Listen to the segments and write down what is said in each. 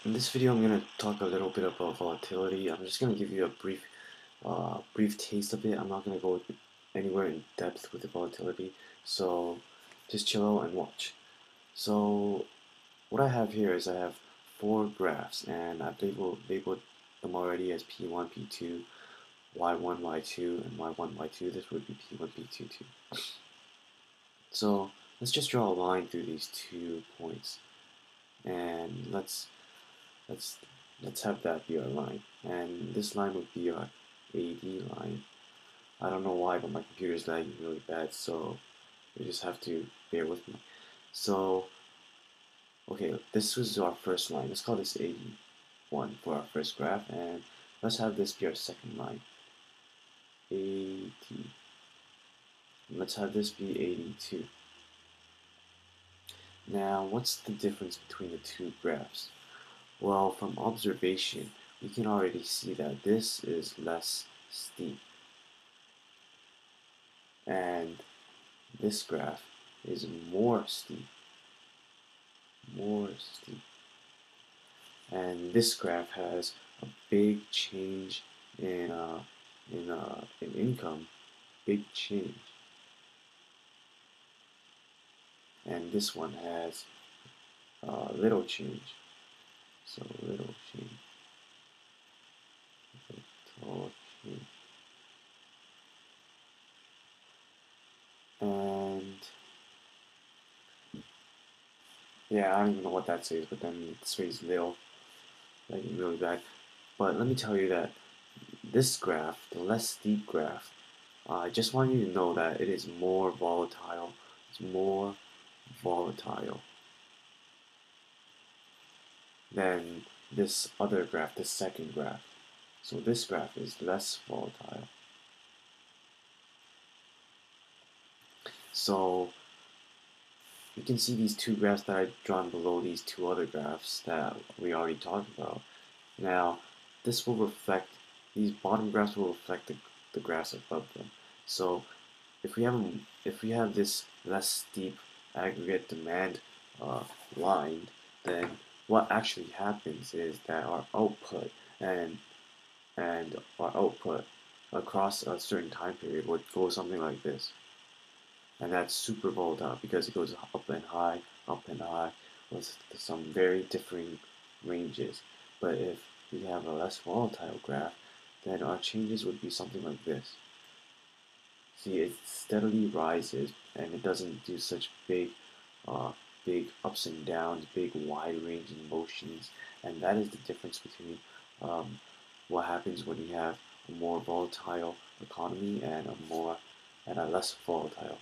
In this video, I'm going to talk a little bit about volatility. I'm just going to give you a brief taste of it. I'm not going to go anywhere in depth with the volatility, so just chill out and watch. So what I have here is I have four graphs, and I've labeled them already as P1, P2, Y1, Y2, and Y1, Y2. This would be P1, P2, 2. So let's just draw a line through these 2 points, and let's let's have that be our line, and this line would be our AD line. I don't know why, but my computer is lagging really bad, so you just have to bear with me. So okay, this was our first line. Let's call this AD1 for our first graph, and let's have this be our second line, AD. And let's have this be AD2. Now, what's the difference between the two graphs? Well, from observation, we can already see that this is less steep, and this graph is more steep, and this graph has a big change in income, big change, and this one has little change, so little change, little change. And yeah, I don't even know what that says, but then it says little, like really bad. But let me tell you that this graph, the less steep graph, I just want you to know that it is more volatile. It's more volatile than this other graph, this second graph. So this graph is less volatile. So you can see these two graphs that I've drawn below these two other graphs that we already talked about. Now, this will reflect, these bottom graphs will reflect the graphs above them. So if we have this less steep aggregate demand line, then what actually happens is that our output and our output across a certain time period would go something like this. And that's super volatile because it goes up and high with some very differing ranges. But if we have a less volatile graph, then our changes would be something like this. See, it steadily rises, and it doesn't do such big ups and downs, big wide-ranging motions, and that is the difference between what happens when you have a more volatile economy and a less volatile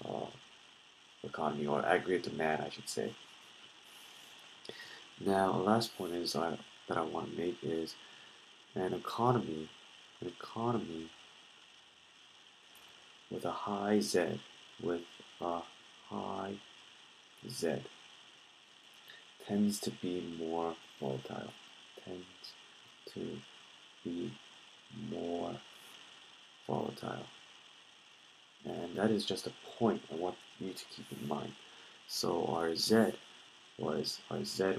uh, economy, or aggregate demand, I should say. Now, the last point is that I want to make is an economy with a high Z, tends to be more volatile, tends to be more volatile. And that is just a point I want you to keep in mind. So our Z was Z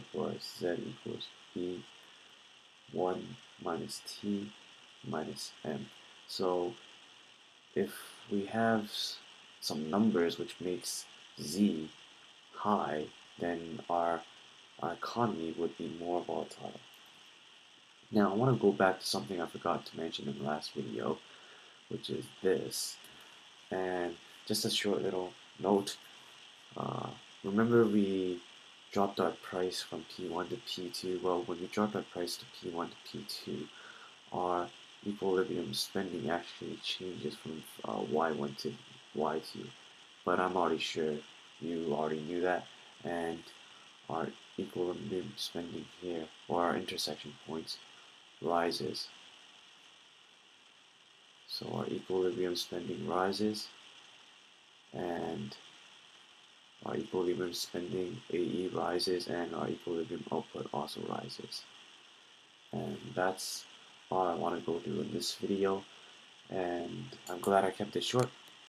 equals B1 minus T minus M. So if we have some numbers which makes Z high, then our economy would be more volatile. Now I want to go back to something I forgot to mention in the last video, which is this. And just a short little note, remember we dropped our price from P1 to P2. Well, when we dropped our price to P1 to P2, our equilibrium spending actually changes from Y1 to Y2. But I'm already sure you already knew that, and our equilibrium spending here, or our intersection points, rises. So our equilibrium spending rises, and our equilibrium spending AE rises, and our equilibrium output also rises. And that's all I want to go through in this video, and I'm glad I kept it short.